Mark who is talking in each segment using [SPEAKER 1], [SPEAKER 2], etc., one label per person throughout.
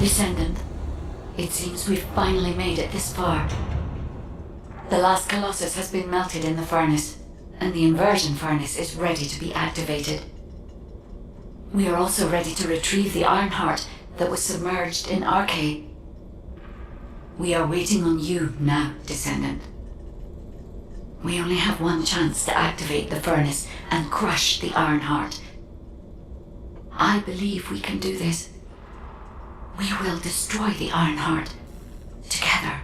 [SPEAKER 1] Descendant, it seems we've finally made it this far. The last Colossus has been melted in the furnace, and the inversion furnace is ready to be activated. We are also ready to retrieve the Ironheart that was submerged in Arcade. We are waiting on you now, Descendant. We only have one chance to activate the furnace and crush the Ironheart. I believe we can do this. We will destroy the Ironheart together.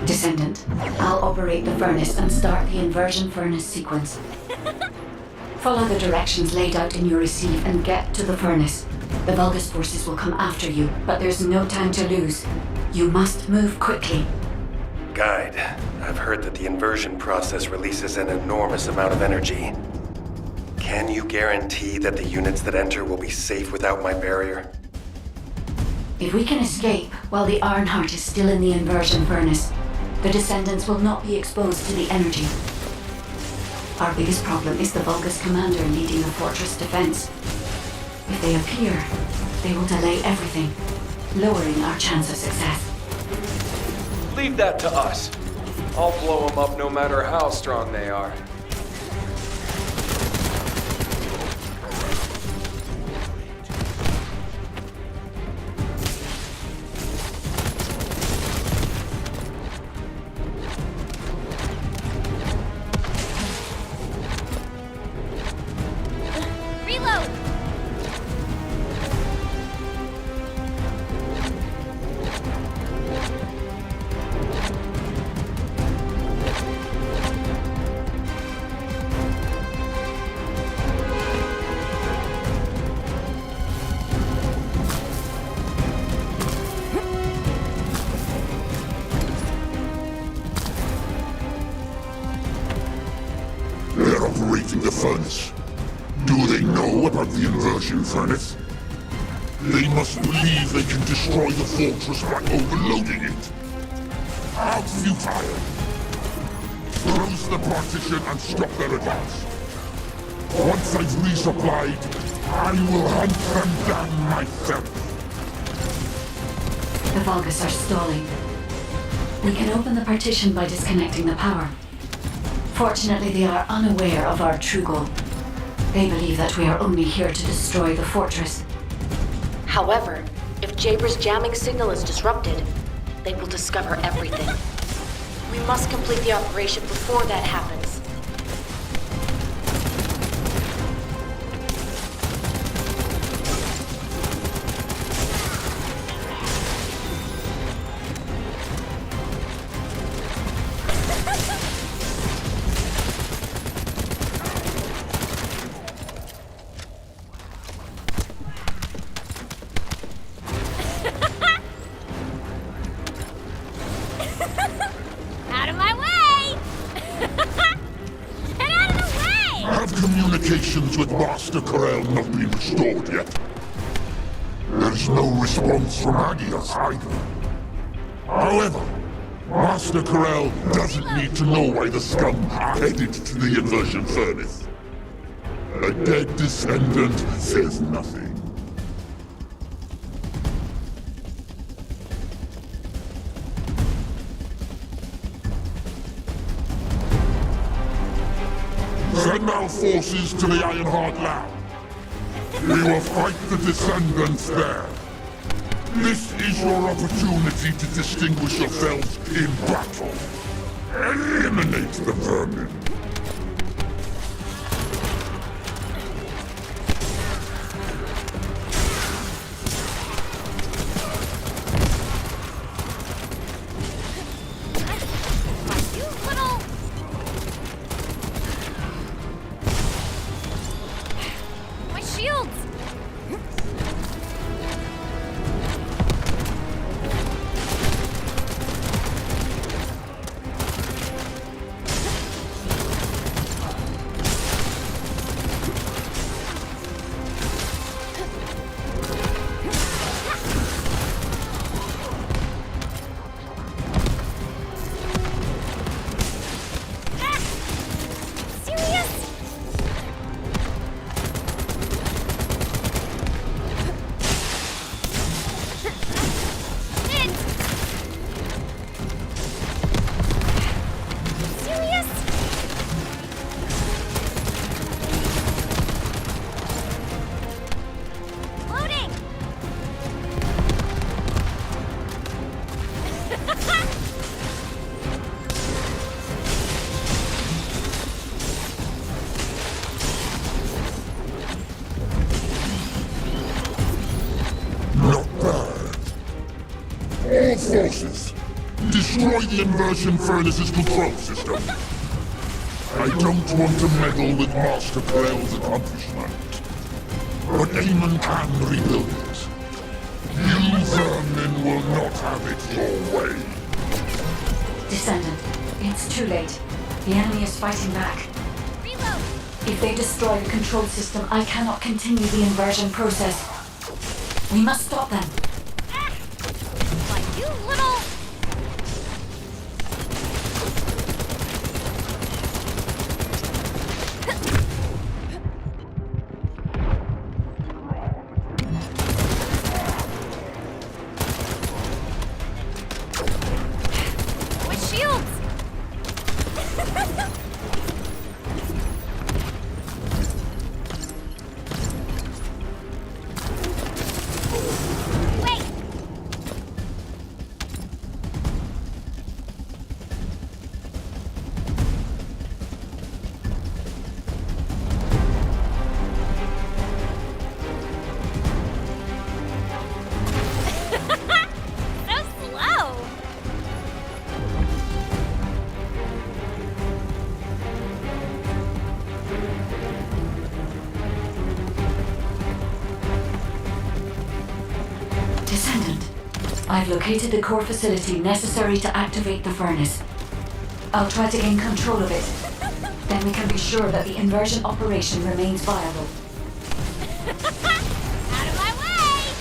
[SPEAKER 1] Descendant, I'll operate the furnace and start the inversion furnace sequence. Follow the directions laid out in your receive and get to the furnace. The Vulgus forces will come after you, but there's no time to lose. You must move quickly.
[SPEAKER 2] Guide, I've heard that the inversion process releases an enormous amount of energy. Can you guarantee that the units that enter will be safe without my barrier?
[SPEAKER 1] If we can escape while the Ironheart is still in the inversion furnace, the Descendants will not be exposed to the energy. Our biggest problem is the Vulgus commander leading the fortress defense. If they appear, they will delay everything, lowering our chance of success.
[SPEAKER 3] Leave that to us. I'll blow them up no matter how strong they are.
[SPEAKER 4] Operating the furnace. Do they know about the inversion furnace? They must believe they can destroy the fortress by overloading it. How futile! Close the partition and stop their advance. Once I've resupplied, I will hunt them down myself.
[SPEAKER 1] The Vulgus are stalling. We can open the partition by disconnecting the power. Fortunately, they are unaware of our true goal. They believe that we are only here to destroy the fortress.
[SPEAKER 5] However, if Jaber's jamming signal is disrupted, they will discover everything. We must complete the operation before that happens.
[SPEAKER 6] Out of my way! Get out of the way!
[SPEAKER 4] Have communications with Master Corel not been restored yet? There's no response from Agios either. However, Master Corel doesn't need to know why the scum are headed to the inversion furnace. A dead descendant says nothing. Send our forces to the Ironheart Lab. We will fight the Descendants there. This is your opportunity to distinguish yourselves in battle. Eliminate the vermin.
[SPEAKER 6] You little... My shields! Serious? Serious? Loading!
[SPEAKER 4] Not bad. All forces, destroy the inversion furnace's control system. I don't want to meddle with Master Corel's accomplishment, but Amon can rebuild it. You vermin will not have it your way.
[SPEAKER 1] Descendant, it's too late. The enemy is fighting back.
[SPEAKER 6] Reload!
[SPEAKER 1] If they destroy the control system, I cannot continue the inversion process. We must stop them.
[SPEAKER 6] Like you little... My shields! Wait! So slow!
[SPEAKER 1] Descendant, I've located the core facility necessary to activate the furnace. I'll try to gain control of it. Then we can be sure that the inversion operation remains viable.
[SPEAKER 6] Out of my way!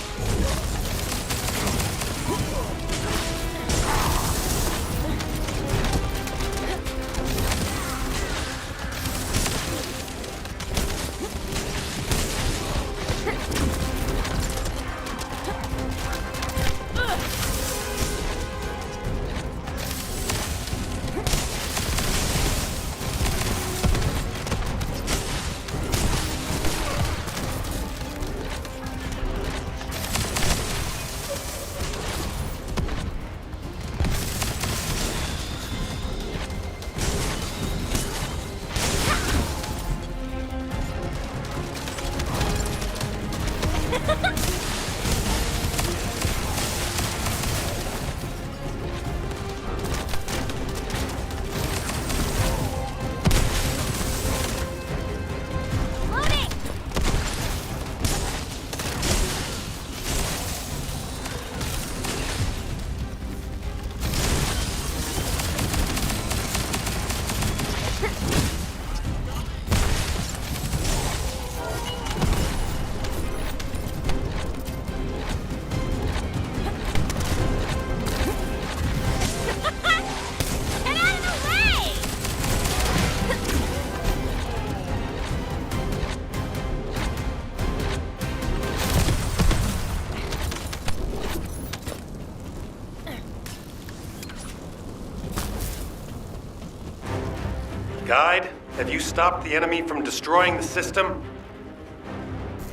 [SPEAKER 2] Guide, have you stopped the enemy from destroying the system?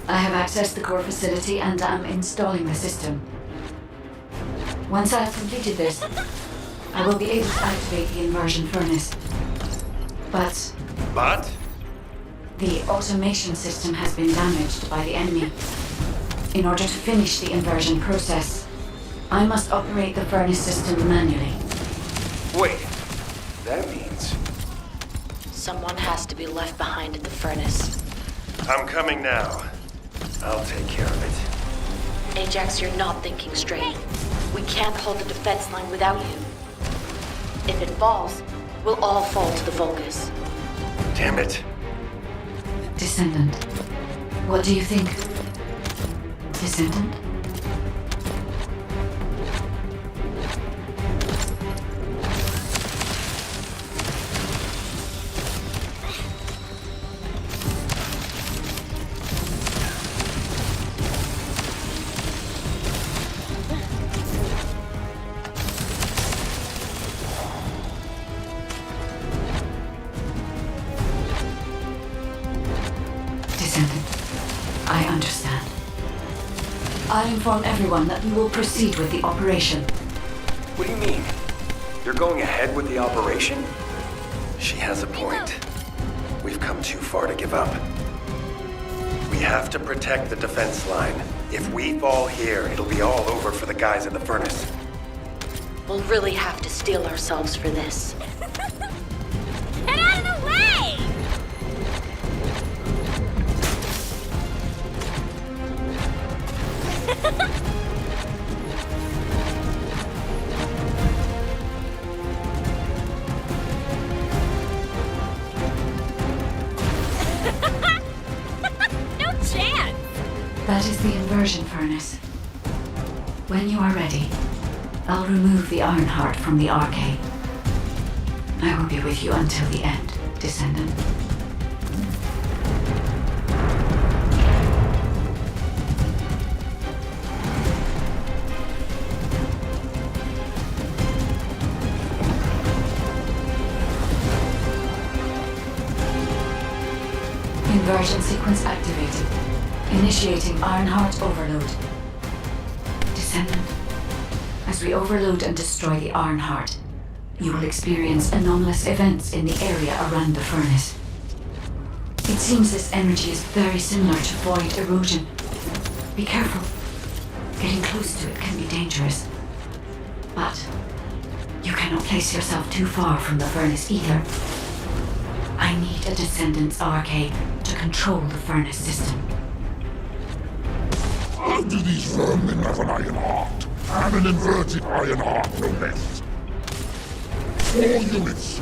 [SPEAKER 1] I have accessed the core facility and am installing the system. Once I have completed this, I will be able to activate the inversion furnace. But
[SPEAKER 2] But?
[SPEAKER 1] the automation system has been damaged by the enemy. In order to finish the inversion process, I must operate the furnace system manually.
[SPEAKER 3] Wait, that means...
[SPEAKER 5] Someone has to be left behind at the furnace.
[SPEAKER 2] I'm coming now. I'll take care of it.
[SPEAKER 5] Ajax, you're not thinking straight. We can't hold the defense line without you. If it falls, we'll all fall to the Vulgus.
[SPEAKER 2] Damn it.
[SPEAKER 1] Descendant. What do you think? Descendant? I understand. I'll inform everyone that we will proceed with the operation.
[SPEAKER 3] What do you mean? You're going ahead with the operation?
[SPEAKER 2] She has a point. We've come too far to give up. We have to protect the defense line. If we fall here, it'll be all over for the guys at the furnace.
[SPEAKER 5] We'll really have to steel ourselves for this.
[SPEAKER 6] Get out of the way! No chance!
[SPEAKER 1] That is the inversion furnace. When you are ready, I'll remove the Ironheart from the arcade. I will be with you until the end, Descendant. Inversion sequence activated. Initiating Ironheart overload. Descendant. As we overload and destroy the Ironheart, you will experience anomalous events in the area around the furnace. It seems this energy is very similar to void erosion. Be careful. Getting close to it can be dangerous. But you cannot place yourself too far from the furnace either. I need a Descendant's arcade to control the furnace system.
[SPEAKER 4] How do these vermin have an iron heart? And an inverted iron heart, no less. All units,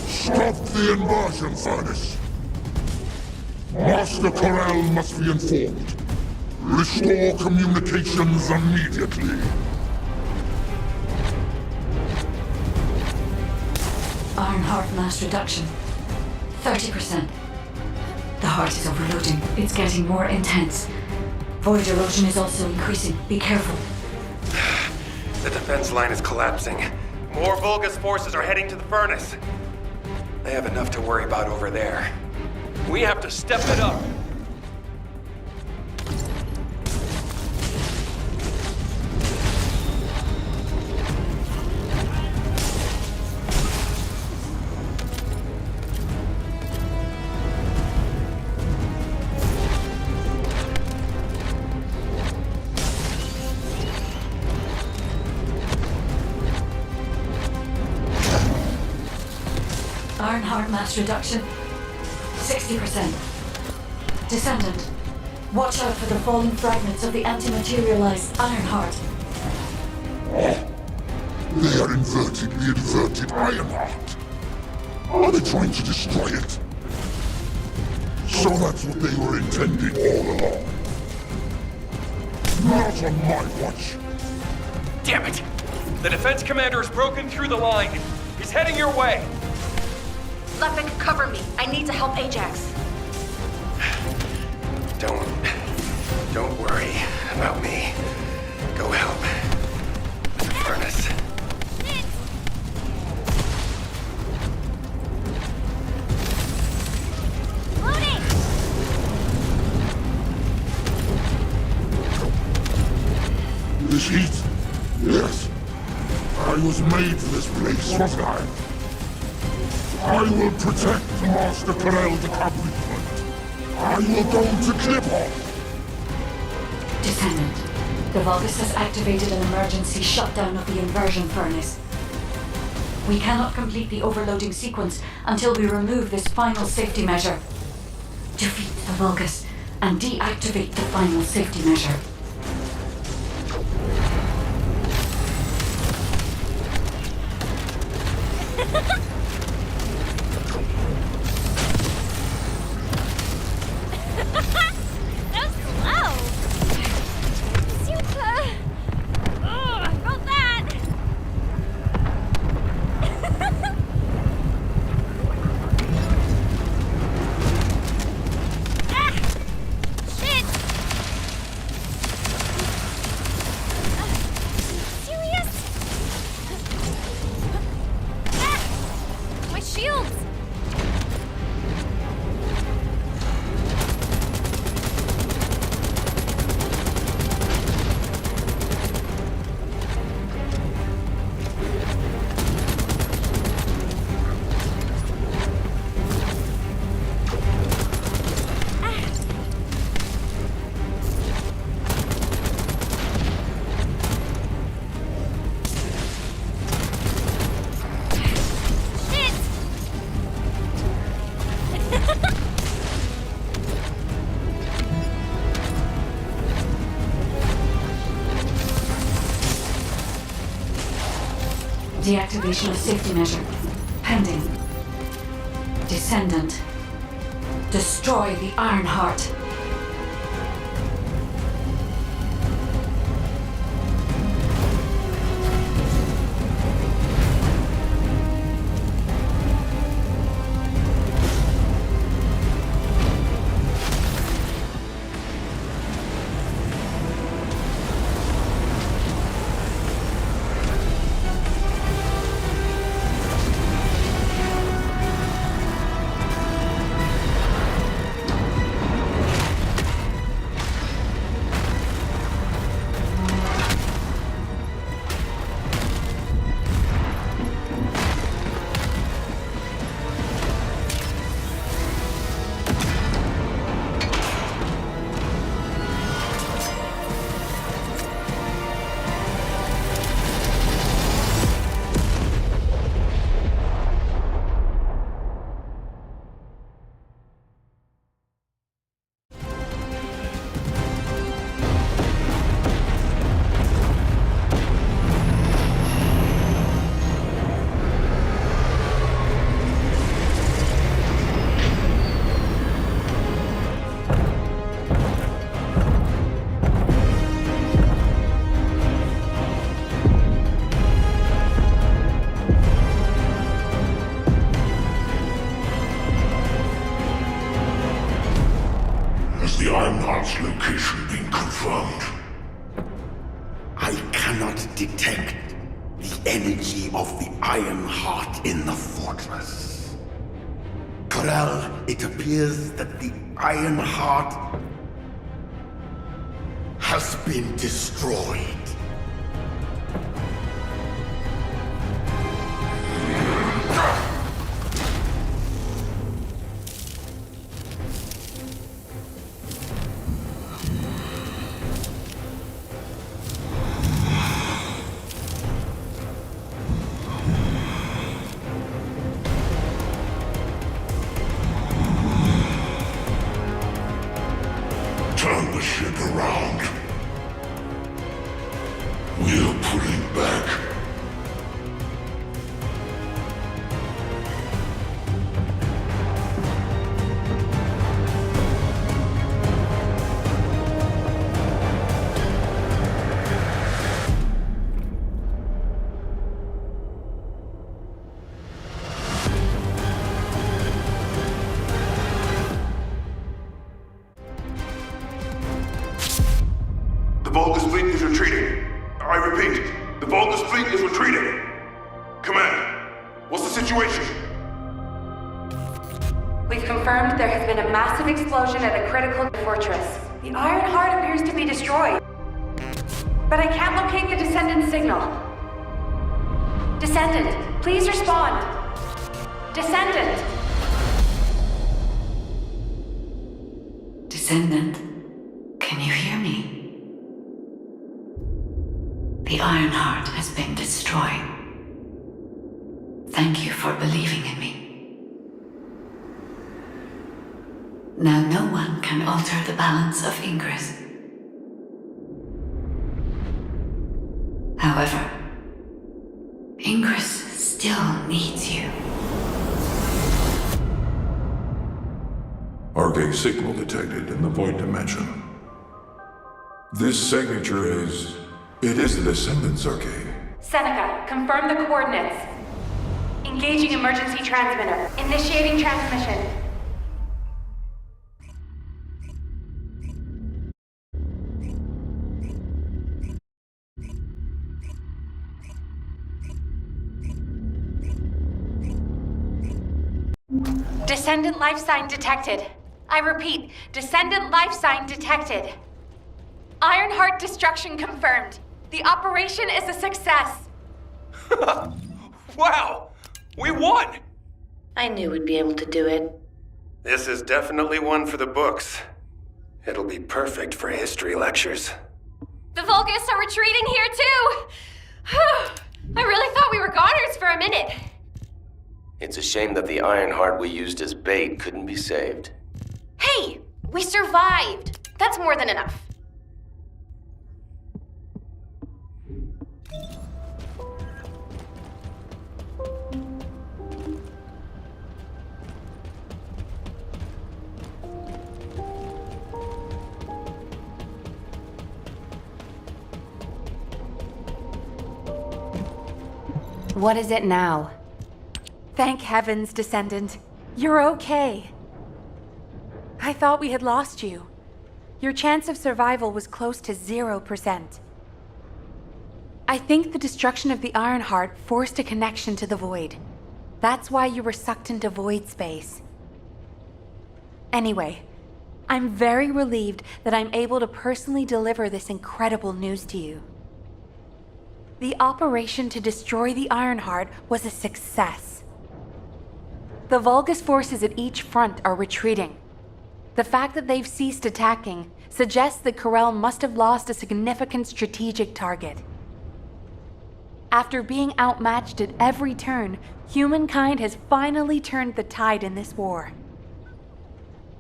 [SPEAKER 4] stop the inversion furnace. Master Corral must be informed. Restore communications immediately.
[SPEAKER 1] Ironheart mass reduction. 30%. The heart is overloading. It's getting more intense. Void erosion is also increasing. Be careful.
[SPEAKER 2] The defense line is collapsing. More Vulgus forces are heading to the furnace.
[SPEAKER 3] They have enough to worry about over there. We have to step it up.
[SPEAKER 1] Ironheart mass reduction. 60%. Descendant. Watch out for the falling fragments of the anti-materialized Ironheart.
[SPEAKER 4] They are inverting the inverted iron heart. Are they trying to destroy it? So that's what they were intending all along. Not on my watch.
[SPEAKER 3] Damn it! The defense commander has broken through the line. He's heading your way.
[SPEAKER 5] Lepic, cover me. I need to help Ajax.
[SPEAKER 2] Don't worry about me. Go help. The furnace.
[SPEAKER 4] This heat? Yes. I was made for this place, wasn't I? I will protect Master Corell's accomplishment. I will go to Clipper.
[SPEAKER 1] Descendant, the Vulgus has activated an emergency shutdown of the inversion furnace. We cannot complete the overloading sequence until we remove this final safety measure. Defeat the Vulgus and deactivate the final safety measure. Deactivation of safety measure. Pending. Descendant. Destroy the Iron Heart.
[SPEAKER 4] Location been confirmed.
[SPEAKER 7] I cannot detect the energy of the Iron Heart in the fortress. Corell, it appears that the Iron Heart has been destroyed.
[SPEAKER 4] Turn the ship around. We're pulling back.
[SPEAKER 8] The Vulgus fleet is retreating. I repeat, the Vulgus fleet is retreating. Command, what's the situation?
[SPEAKER 9] We've confirmed there has been a massive explosion at a critical fortress. The Iron Heart appears to be destroyed. but I can't locate the Descendant signal. Descendant, please respond. Descendant!
[SPEAKER 1] Descendant, can you hear me? The Ironheart has been destroyed. Thank you for believing in me. Now no one can alter the balance of Ingress. However, Ingress still needs you.
[SPEAKER 4] Arcade signal detected in the void dimension. This signature is... It is the Descendant's Arcade.
[SPEAKER 9] Seneca, confirm the coordinates. Engaging emergency transmitter. Initiating transmission. Descendant life sign detected. I repeat, Descendant life sign detected. Ironheart destruction confirmed. The operation is a success.
[SPEAKER 3] Wow! We won!
[SPEAKER 5] I knew we'd be able to do it.
[SPEAKER 2] This is definitely one for the books. It'll be perfect for history lectures.
[SPEAKER 6] The Vulgus are retreating here too! I really thought we were goners for a minute.
[SPEAKER 10] It's a shame that the Ironheart we used as bait couldn't be saved.
[SPEAKER 6] Hey! We survived! That's more than enough.
[SPEAKER 9] What is it now? Thank heavens, Descendant. You're okay. I thought we had lost you. Your chance of survival was close to 0%. I think the destruction of the Ironheart forced a connection to the Void. That's why you were sucked into void space. Anyway, I'm very relieved that I'm able to personally deliver this incredible news to you. The operation to destroy the Ironheart was a success. The Vulgus forces at each front are retreating. The fact that they've ceased attacking suggests that Corel must have lost a significant strategic target. After being outmatched at every turn, humankind has finally turned the tide in this war.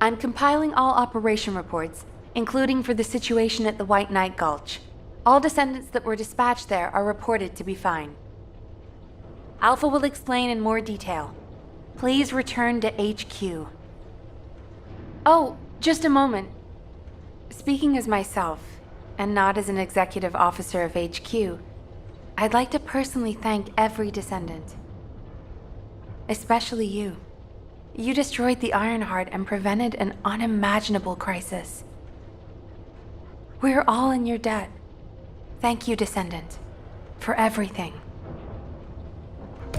[SPEAKER 9] I'm compiling all operation reports, including for the situation at the White Knight Gulch. All descendants that were dispatched there are reported to be fine. Alpha will explain in more detail. Please return to HQ. Oh, just a moment. Speaking as myself, and not as an executive officer of HQ, I'd like to personally thank every descendant. Especially you. You destroyed the Ironheart and prevented an unimaginable crisis. We're all in your debt. Thank you, Descendant, for everything.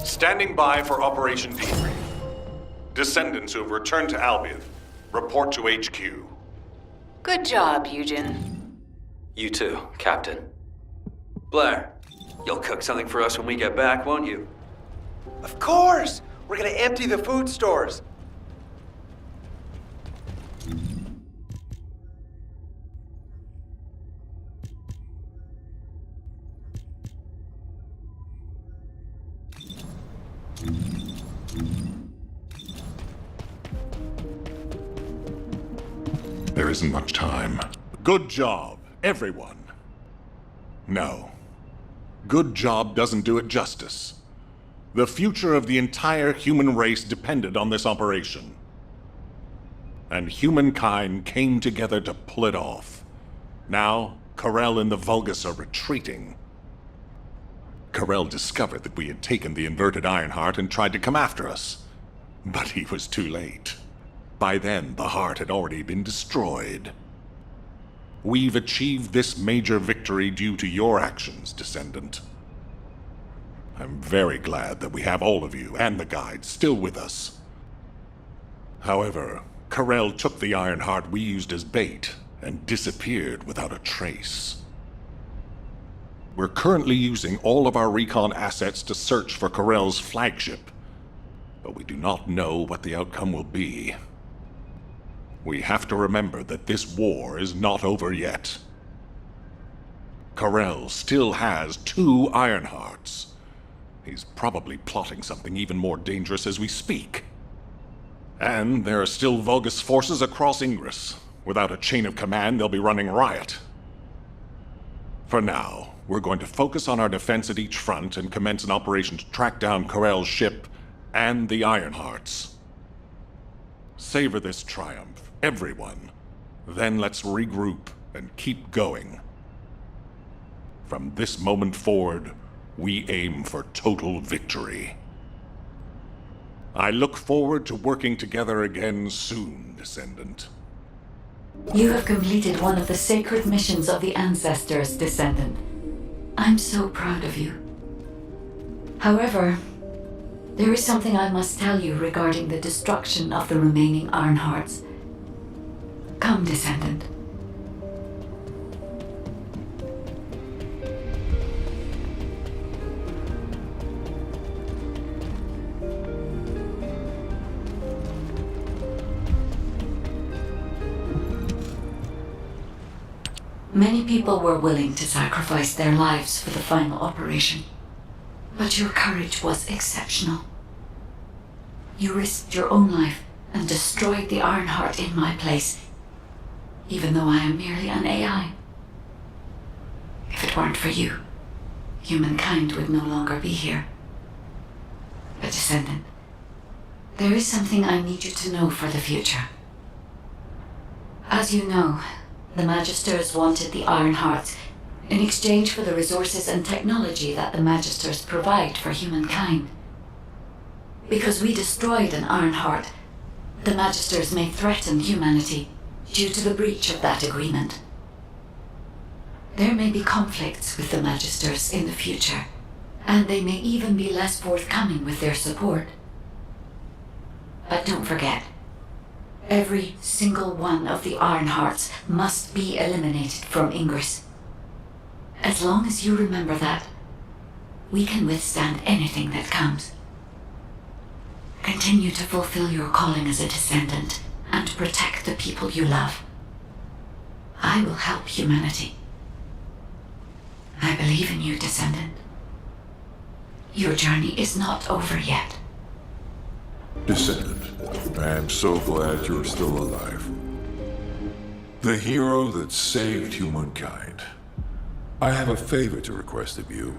[SPEAKER 11] Standing by for Operation Debrief. Descendants who have returned to Albion, report to HQ.
[SPEAKER 12] Good job, Eugen.
[SPEAKER 10] You too, Captain.
[SPEAKER 13] Blair, you'll cook something for us when we get back, won't you?
[SPEAKER 3] Of course! We're gonna empty the food stores.
[SPEAKER 4] There isn't much time.
[SPEAKER 14] Good job, everyone. No. Good job doesn't do it justice. The future of the entire human race depended on this operation. And humankind came together to pull it off. Now, Corel and the Vulgus are retreating. Corel discovered that we had taken the inverted Ironheart and tried to come after us. But he was too late. By then, the heart had already been destroyed. We've achieved this major victory due to your actions, Descendant. I'm very glad that we have all of you and the guides still with us. However, Corel took the Ironheart we used as bait and disappeared without a trace. We're currently using all of our recon assets to search for Corell's flagship, but we do not know what the outcome will be. We have to remember that this war is not over yet. Corell still has 2 Ironhearts. He's probably plotting something even more dangerous as we speak. And there are still Vulgus forces across Ingress. Without a chain of command, they'll be running riot. For now, we're going to focus on our defense at each front and commence an operation to track down Corell's ship and the Ironhearts. Savor this triumph, everyone. Then let's regroup and keep going. From this moment forward, we aim for total victory. I look forward to working together again soon, Descendant.
[SPEAKER 1] You have completed one of the sacred missions of the Ancestors, Descendant. I'm so proud of you. However, there is something I must tell you regarding the destruction of the remaining Ironhearts. Come, Descendant. Many people were willing to sacrifice their lives for the final operation, but your courage was exceptional. You risked your own life and destroyed the Ironheart in my place, even though I am merely an AI. If it weren't for you, humankind would no longer be here. But Descendant, there is something I need you to know for the future. As you know, the Magisters wanted the Ironhearts in exchange for the resources and technology that the Magisters provide for humankind. Because we destroyed an Ironheart, the Magisters may threaten humanity due to the breach of that agreement. There may be conflicts with the Magisters in the future, and they may even be less forthcoming with their support. But don't forget, every single one of the Ironhearts must be eliminated from Ingress. As long as you remember that, we can withstand anything that comes. Continue to fulfill your calling as a Descendant and protect the people you love. I will help humanity. I believe in you, Descendant. Your journey is not over yet.
[SPEAKER 15] Descendant, I am so glad you're still alive. The hero that saved humankind. I have a favor to request of you.